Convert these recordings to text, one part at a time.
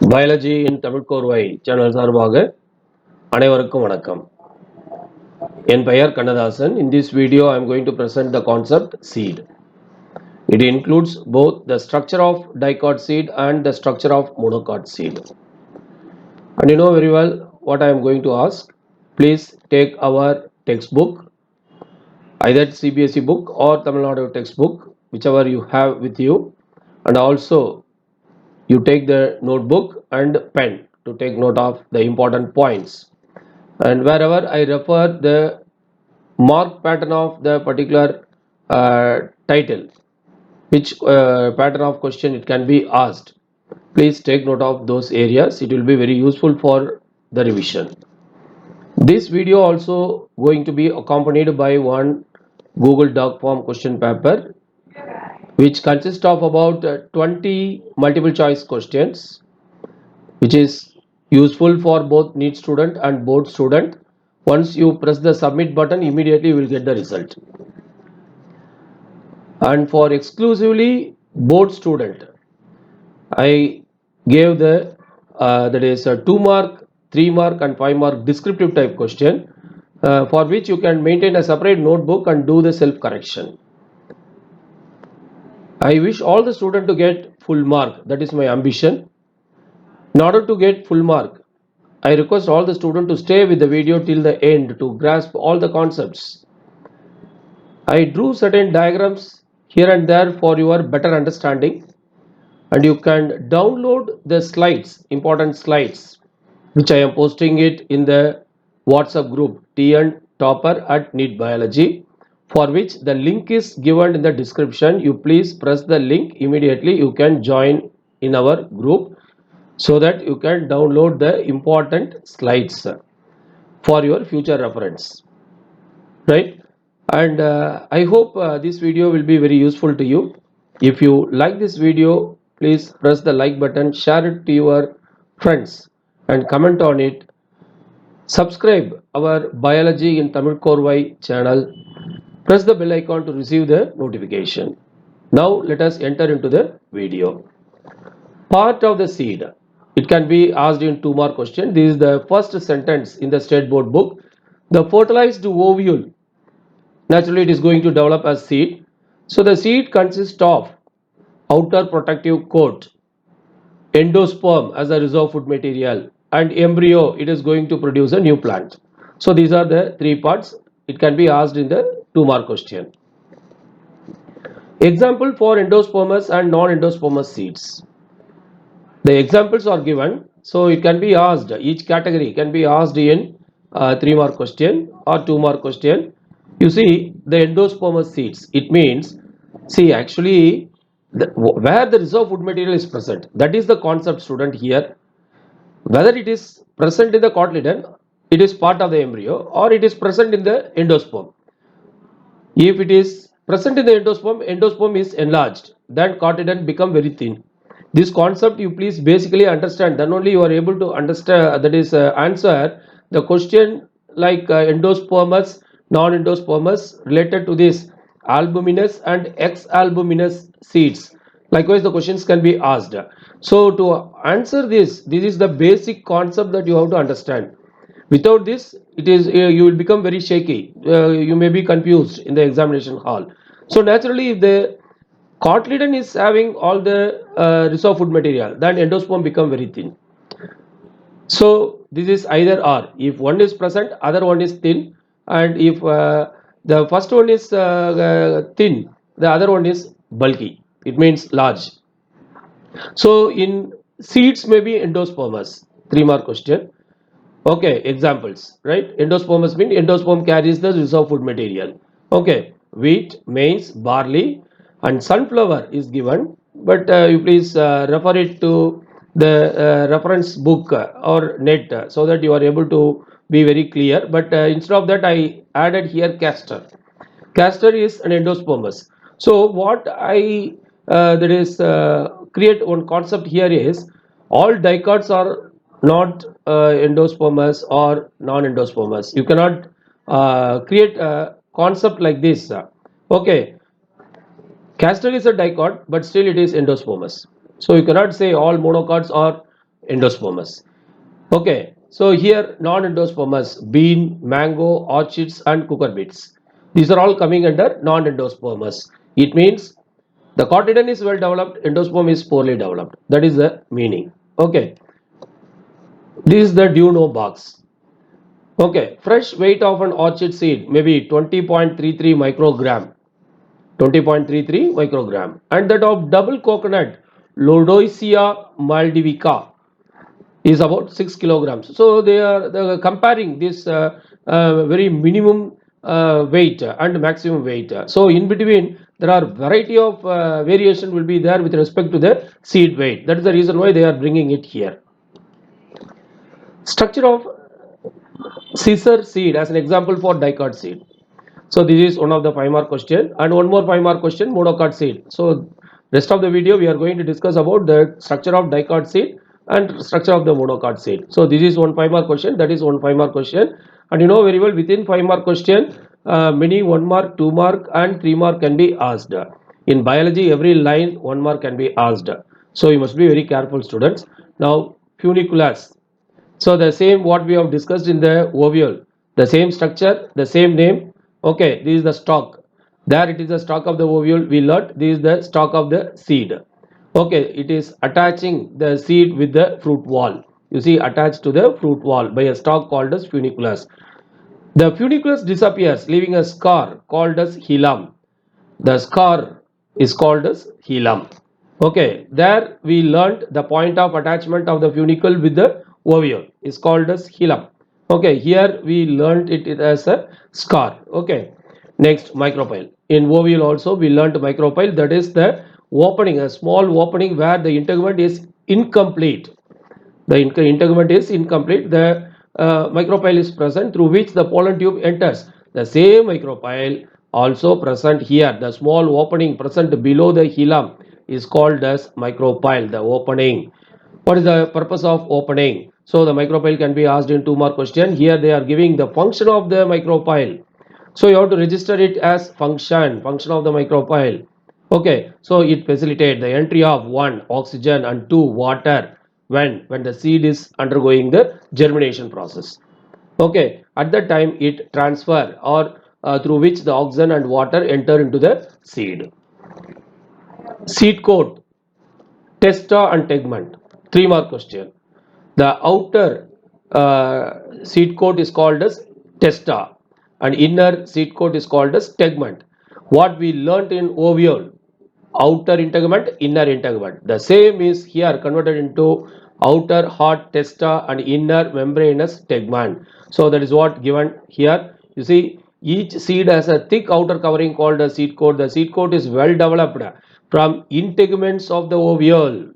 Biology இன் தமிழ் கோர்வை channel சார்பாக அனைவருக்கும் வணக்கம். என் பெயர் Kannadasan. In this video I am going to present the concept seed. It includes both the structure of dicot seed and the structure of monocot seed. And you know very well what I am going to ask. Please take our textbook, either CBSE book or Tamil Nadu textbook, whichever you have with you, and also you take the notebook and pen to take note of the important points, and wherever I refer the mark pattern of the particular title, which pattern of question it can be asked, please take note of those areas. It will be very useful for the revision. This video also going to be accompanied by one Google Doc form question paper, which consists of about 20 multiple choice questions, which is useful for both NEET student and board student. Once you press the submit button, immediately you will get the result. And for exclusively board student, I gave the that is a 2 mark, 3 mark and 5 mark descriptive type question, for which you can maintain a separate notebook and do the self correction. I wish all the students to get full mark. That is my ambition. In order to get full mark, I request all the students to stay with the video till the end to grasp all the concepts. I drew certain diagrams here and there for your better understanding, and you can download the slides, important slides, which I am posting it in the WhatsApp group TN Topper at NEET Biology, for which the link is given in the description. You please press the link immediately. You can join in our group so that you can download the important slides for your future reference, right? And I hope this video will be very useful to you. If you like this video, please press the like button, share it to your friends and comment on it. Subscribe our Biology in Tamil Korvai channel. Press the bell icon to receive the notification. Now let us enter into the video. Part of the seed. It can be asked in 2 mark question. This is the first sentence in the state board book. The fertilized ovule, naturally it is going to develop as seed. So the seed consists of outer protective coat, endosperm as a reserve food material, and embryo. It is going to produce a new plant. So these are the 3 parts. It can be asked in the 2 mark question. Example for endospermous and non-endospermous seeds. The examples are given, so it can be asked, each category can be asked in 3 mark question or 2 mark question. You see the endospermous seeds, it means, see actually where the reserve food material is present, that is the concept, student. Here whether it is present in the cotyledon, it is part of the embryo, or it is present in the endosperm. If it is present in the endosperm is enlarged, then cotyledon become very thin. This concept you please basically understand, then only you are able to understand, that is answer the question like endospermous, non-endospermous, related to this albuminous and ex-albuminous seeds. Likewise the questions can be asked. So to answer this is the basic concept that you have to understand. Without this, it is you will become very shaky. You may be confused in the examination hall. So naturally, if the cotyledon is having all the reserve food material, then endosperm become very thin. So this is either or. If one is present, other one is thin, and if the first one is thin, the other one is bulky. It means large. So in seeds may be endospermous. 3 mark question. Okay, examples, right? Endospermous means endosperm carries the reserve food material. Okay, wheat, maize, barley, and sunflower is given, but you please refer it to the reference book or net, so that you are able to be very clear. But instead of that, I added here castor. Castor is an endospermous. So what I that is create one concept here is all dicots are not endospermous or non-endospermous. You cannot create a concept like this. Okay, castor is a dicot, but still it is endospermous. So you cannot say all monocots are endospermous. Okay, so here non-endospermous, bean, mango, orchids and cucurbits. These are all coming under non-endospermous. It means the cotyledon is well developed, endosperm is poorly developed. That is the meaning. Okay, this is the due no box. Okay, fresh weight of an orchid seed may be 20.33 microgram. 20.33 microgram, and that of double coconut Lodoicea maldivica is about 6 kilograms. So they are comparing this very minimum weight and maximum weight. So in between there are variety of variation will be there with respect to the seed weight. That is the reason why they are bringing it here. Structure of scissor seed as an example for dicot seed. So this is one of the 5 mark question, and one more 5 mark question, monocot seed. So rest of the video we are going to discuss about the structure of dicot seed and structure of the monocot seed. So this is one 5 mark question, that is one 5 mark question, and you know very well within 5 mark question many 1 mark, 2 mark and 3 mark can be asked. In biology every line 1 mark can be asked. So you must be very careful, students. Now funiculus. So the same what we have discussed in the ovule, the same structure, the same name. Okay, this is the stalk. There it is the stalk of the ovule. We learnt this is the stalk of the seed. Okay, it is attaching the seed with the fruit wall. You see, attached to the fruit wall by a stalk called as funiculus. The funiculus disappears, leaving a scar called as hilum. The scar is called as hilum. Okay, there we learnt the point of attachment of the funicle with the ovule is called as hilum. Okay, here we learnt it as a scar. Okay, next micropyle. In ovule also we learnt micropyle, that is the opening, a small opening where the integument is incomplete. The integument is incomplete. The micropyle is present through which the pollen tube enters. The same micropyle also present here. The small opening present below the hilum is called as micropyle, the opening. What is the purpose of opening? So the micropyle can be asked in 2 mark question. Here they are giving the function of the micropyle. So you have to register it as function of the micropyle. Okay, so it facilitates the entry of 1 oxygen and 2 water when the seed is undergoing the germination process. Okay, at that time it transfer or through which the oxygen and water enter into the seed. Seed coat, Testa and Tegmen. 3 mark question. The outer seed coat is called as Testa and inner seed coat is called as Tegmen. What we learnt in ovule, outer integument, inner integument. The same is here converted into outer hard Testa and inner membranous Tegmen. So that is what given here. You see, each seed has a thick outer covering called a seed coat. The seed coat is well developed from integuments of the ovule.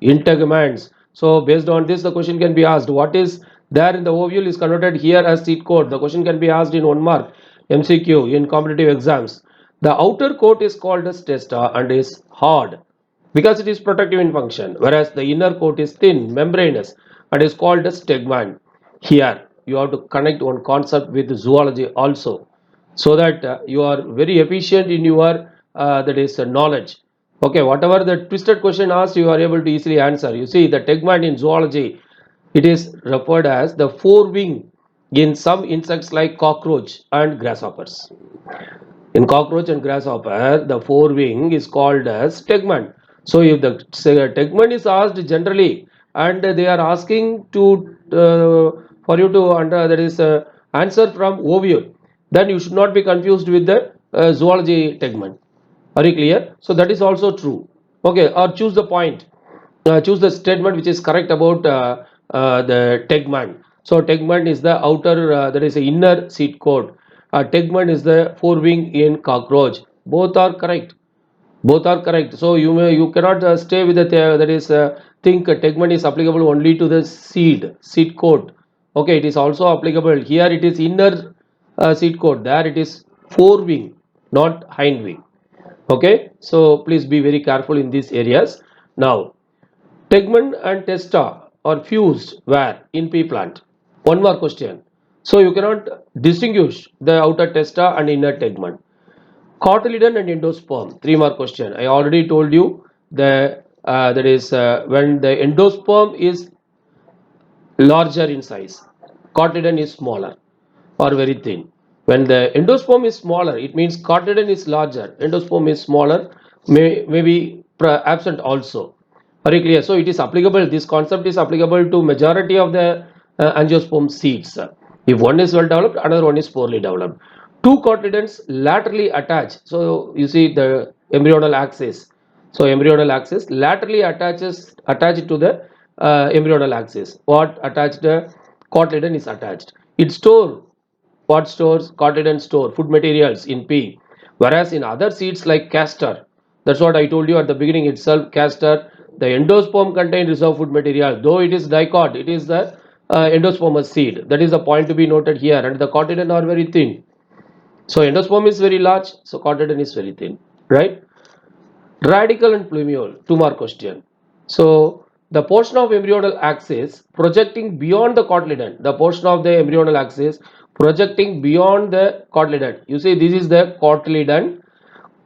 Integuments. So based on this the question can be asked, what is there in the ovule is converted here as seed coat. The question can be asked in 1 mark MCQ in competitive exams. The outer coat is called as testa and is hard because it is protective in function, whereas the inner coat is thin, membranous and is called as tegmen. Here you have to connect one concept with zoology also, so that you are very efficient in your that is knowledge. Okay, whatever the twisted question asks, you are able to easily answer. You see, the tegmen in zoology, it is referred as the forewing in some insects like cockroach and grasshoppers. In cockroach and grasshopper, the forewing is called as tegmen. So if the tegmen is asked generally and they are asking to for you to under that is answer from ovule, then you should not be confused with the zoology tegmen. Are you clear? So that is also true. Okay, or choose the point. Choose the statement which is correct about the tegmen. So tegmen is the outer, that is the inner seed coat. Tegmen is the forewing in cockroach. Both are correct. Both are correct. So you cannot stay with the that is think tegmen is applicable only to the seed coat. Okay, it is also applicable here. It is inner seed coat. There it is forewing, not hindwing. Okay, so please be very careful in these areas. Now tegmen and testa are fused where? In pea plant. One more question. So you cannot distinguish the outer testa and inner tegmen. Cotyledon and endosperm. 3 more question. I already told you the that is when the endosperm is larger in size. Cotyledon is smaller or very thin. When the endosperm is smaller, it means cotyledon is larger, endosperm is smaller, may be absent also. Very clear. So it is applicable, this concept is applicable to majority of the angiosperm seeds. If one is well developed, another one is poorly developed. Two cotyledons laterally attach. So you see the embryonal axis. So embryonal axis laterally attached to the embryonal axis. What attached? Cotyledon is attached. It stores cotyledon store food materials in P, whereas in other seeds like castor, that's what I told you at the beginning itself, castor, the endosperm contain reserve food material, though it is dicot, it is the endospermous seed. That is the point to be noted here, and the cotyledon are very thin. So endosperm is very large, so cotyledon is very thin, right? Radicle and plumule, 2 mark question. So the portion of embryonal axis projecting beyond the cotyledon, the portion of the embryonal axis projecting beyond the cotyledon. You see, this is the cotyledon,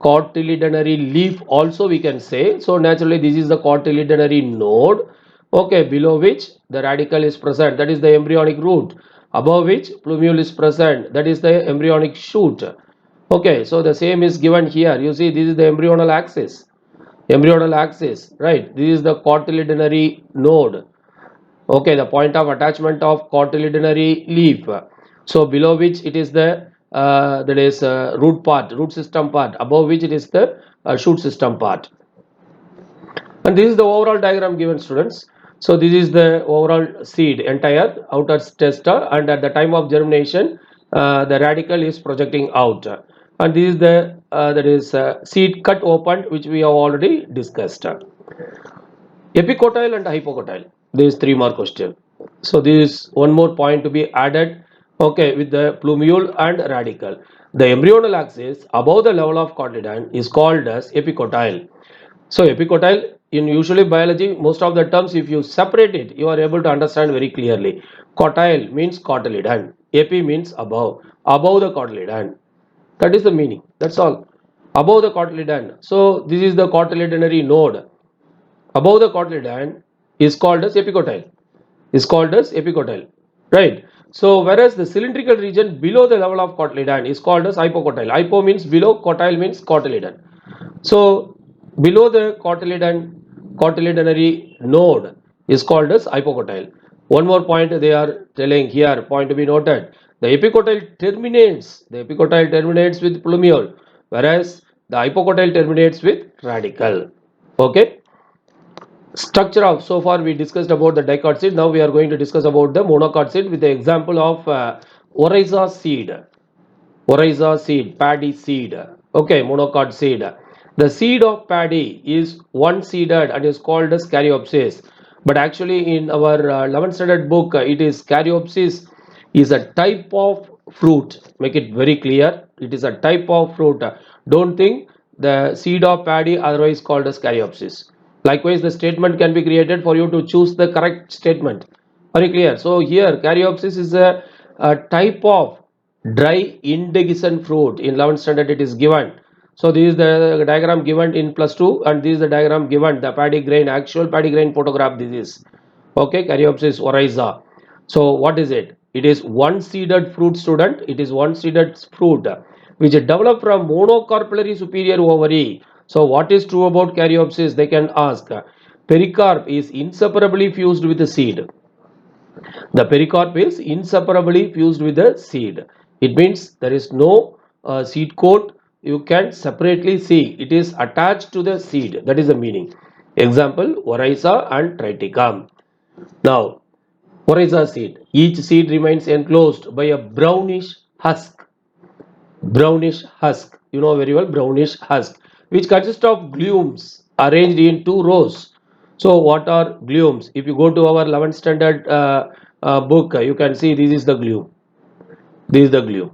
cotyledonary leaf also we can say. So naturally this is the cotyledonary node, okay, below which the radicle is present, that is the embryonic root, above which plumule is present, that is the embryonic shoot. Okay, so the same is given here. You see, this is the embryonal axis, right? This is the cotyledonary node, okay, the point of attachment of cotyledonary leaf. So below which it is the that is root system part, above which it is the shoot system part. And this is the overall diagram given, students. So this is the overall seed, entire outer testa, and at the time of germination the radicle is projecting out, and this is the that is seed cut open, which we have already discussed. Epicotyl and hypocotyl, this 3 mark question. So this is one more point to be added, okay, with the plumule and radicle. The embryonal axis above the level of cotyledon is called as epicotyl. So epicotyl, in usually biology, most of the terms, if you separate it, you are able to understand very clearly. Cotyl means cotyledon, epi means above, above the cotyledon, that is the meaning, that's all, above the cotyledon. So this is the cotyledonary node above the cotyledon is called as epicotyl, right? So whereas the cylindrical region below the level of cotyledon is called as hypocotyl. Hypo means below, cotyl means cotyledon. So below the cotyledonary node is called as hypocotyl. One more point they are telling here, point to be noted, the epicotyl terminates with plumule, whereas the hypocotyl terminates with radicle. Okay, structure of, so far we discussed about the dicot seed. Now we are going to discuss about the monocot seed with the example of oryza seed, paddy seed. Okay, monocot seed. The seed of paddy is one seeded and is called as Caryopsis, but actually in our 11th standard book it is Caryopsis is a type of fruit. Make it very clear, it is a type of fruit. Don't think the seed of paddy otherwise called as Caryopsis. Likewise, the statement can be created for you to choose the correct statement. Very clear. So here Caryopsis is a type of dry indigent fruit. In 11th standard it is given. So this is the diagram given in +2, and this is the diagram given, the paddy grain, actual paddy grain photograph this is. Okay, Caryopsis oryza. So what is it? It is one seeded fruit, student. It is one seeded fruit which develop from monocarpellary superior ovary. So what is true about Caryopsis? They can ask. Pericarp is inseparably fused with the seed. The pericarp is inseparably fused with the seed. It means there is no seed coat. You can separately see. It is attached to the seed. That is the meaning. Example, oryza and triticum. Now, oryza seed. Each seed remains enclosed by a brownish husk. Brownish husk. You know very well, brownish husk, which consists of glumes arranged in 2 rows. So what are glumes? If you go to our 11th standard book, you can see this is the glume. This is the glume.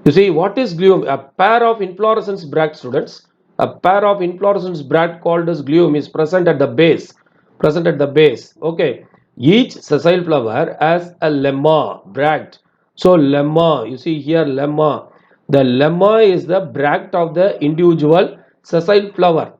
You see, what is glume? A pair of inflorescence bracts, students. A pair of inflorescence bract called as glume is present at the base. Okay. Each sessile flower has a lemma bract. So lemma, you see here lemma. The lemma is the bract of the individual sessile flower.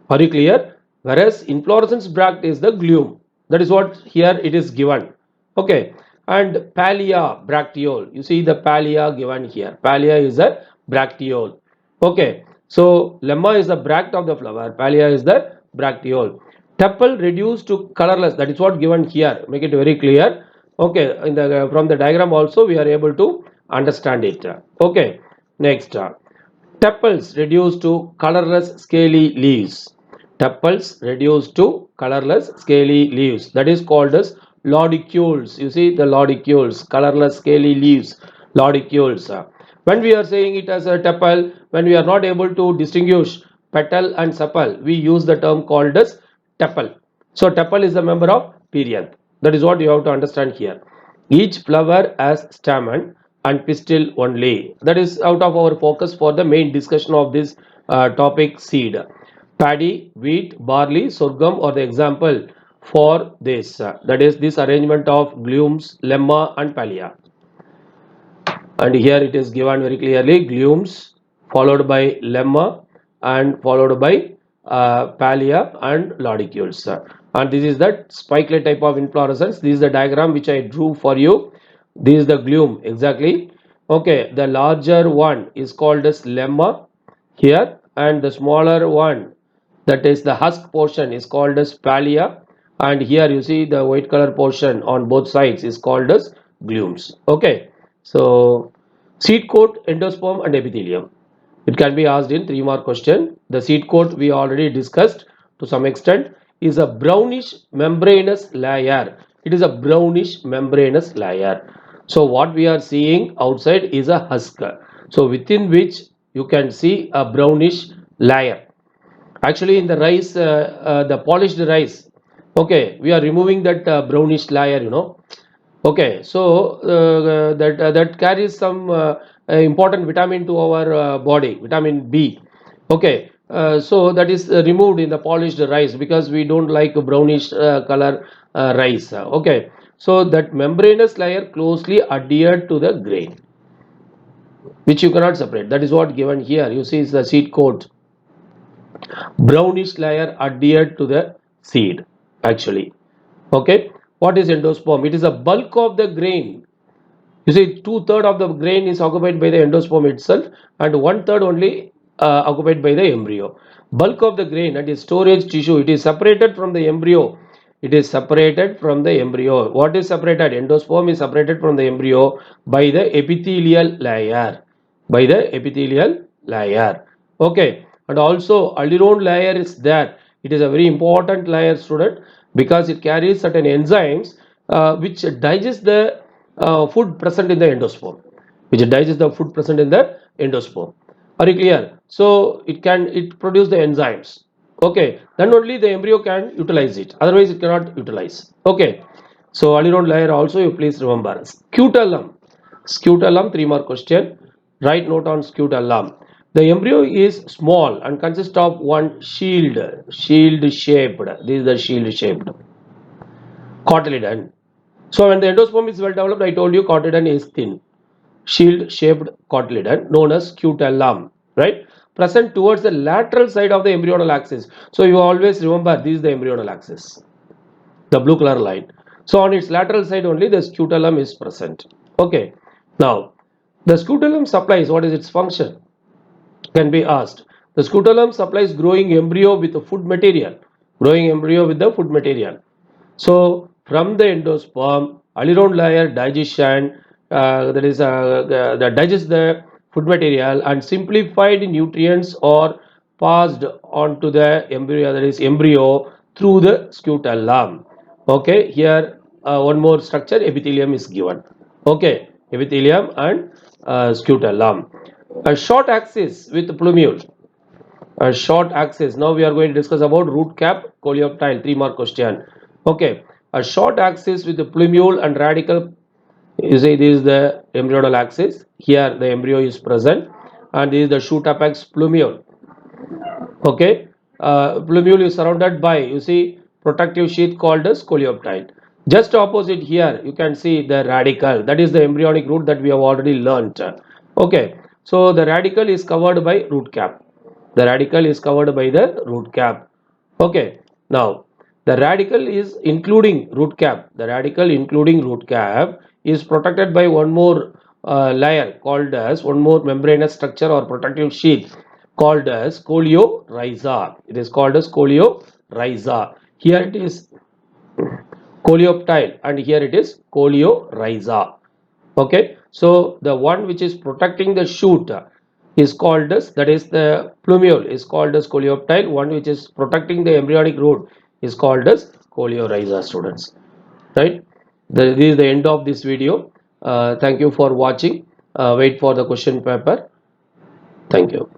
Are you clear? Whereas inflorescence bract is the glume. That is what here it is given. Okay, and palea bracteole. You see the palea given here. Palea is a bracteole. Okay, so lemma is the bract of the flower. Palea is the bracteole. Tepal reduced to colorless. That is what given here. Make it very clear. Okay, in the from the diagram also we are able to understand it. Okay, next. Tepals reduced to colorless scaly leaves. Tepals reduced to colorless scaly leaves. That is called as lodicules. You see the lodicules, colorless scaly leaves, lodicules. When we are saying it as a tepal, when we are not able to distinguish petal and sepal, we use the term called as tepal. So tepal is a member of perianth. That is what you have to understand here. Each flower has stamen and pistil only. That is out of our focus for the main discussion of this topic seed. Paddy, wheat, barley, sorghum are the example for this. That is this arrangement of glumes, lemma and palea. And here it is given very clearly glumes followed by lemma and followed by palea and lodicules. And this is the spikelet type of inflorescence. This is the diagram which I drew for you. This is the glume exactly. Okay, the larger one is called as lemma here, and the smaller one, that is the husk portion, is called as palea, and here you see the white color portion on both sides is called as glumes. Okay, so seed coat, endosperm and epithelium. It can be asked in 3 mark question. The seed coat we already discussed to some extent, is a brownish membranous layer. It is a brownish membranous layer. So what we are seeing outside is a husk. So within which you can see a brownish layer. Actually in the rice, the polished rice, okay, we are removing that brownish layer, you know. Okay, so that carries some important vitamin to our body, vitamin B. Okay, so that is removed in the polished rice because we don't like brownish color rice. Okay, so that membranous layer closely adhered to the grain, which you cannot separate. That is what given here. You see, is the seed coat, brownish layer adhered to the seed. Actually, okay, what is endosperm? It is a bulk of the grain. You see, 2/3 of the grain is occupied by the endosperm itself, and 1/3 only occupied by the embryo. Bulk of the grain and its storage tissue, it is separated from the embryo. It is separated from the embryo. What is separated? Endosperm is separated from the embryo by the epithelial layer. By the epithelial layer. Okay, and also alderone layer is there. It is a very important layer, student, because it carries certain enzymes which digest the food present in the endosperm, which digests the food present in the endosperm. Are you clear? So it produce the enzymes. Okay, then only the embryo can utilize it. Otherwise, it cannot utilize. Okay, so alderone layer also you please remember. Scutellum, scutellum 3 mark question. Write note on scutellum. The embryo is small and consists of one shield shaped. This is the shield shaped cotyledon. So when the endosperm is well developed, I told you cotyledon is thin, shield-shaped cotyledon known as scutellum, right? Present towards the lateral side of the embryonal axis. So you always remember this is the embryonal axis, the blue color line. So on its lateral side only the scutellum is present. Okay. Now the scutellum supplies, what is its function? Can be asked. The scutellum supplies growing embryo with the food material. Growing embryo with the food material. So from the endosperm, alderone layer digestion, that is that digests the food material, and simplified nutrients are passed on to the embryo, that is embryo, through the scutellum. Okay, here one more structure, epithelium is given. Okay, epithelium and scutellum. A short axis with plumule. A short axis. Now we are going to discuss about root cap coleoptile 3 mark question. Okay, a short axis with the plumule and radicle. You see, this is the embryonal axis. Here the embryo is present, and this is the shoot apex plumule. Okay, plumule is surrounded by, you see, protective sheath called as coleoptile. Just opposite here you can see the radicle, that is the embryonic root that we have already learnt. Okay, so the radicle is covered by root cap. The radicle is covered by the root cap. Okay, now The radicle is including root cap. The radicle including root cap is protected by one more layer called as one more membranous structure or protective sheath called as coleorhiza. It is called as coleorhiza. Here it is coleoptile and here it is coleorhiza. Okay, so the one which is protecting the shoot is called as, that is the plumule is called as coleoptile. One which is protecting the embryonic root is called as coleorhiza, students. Right, this is the end of this video. Thank you for watching. Wait for the question paper. Thank you.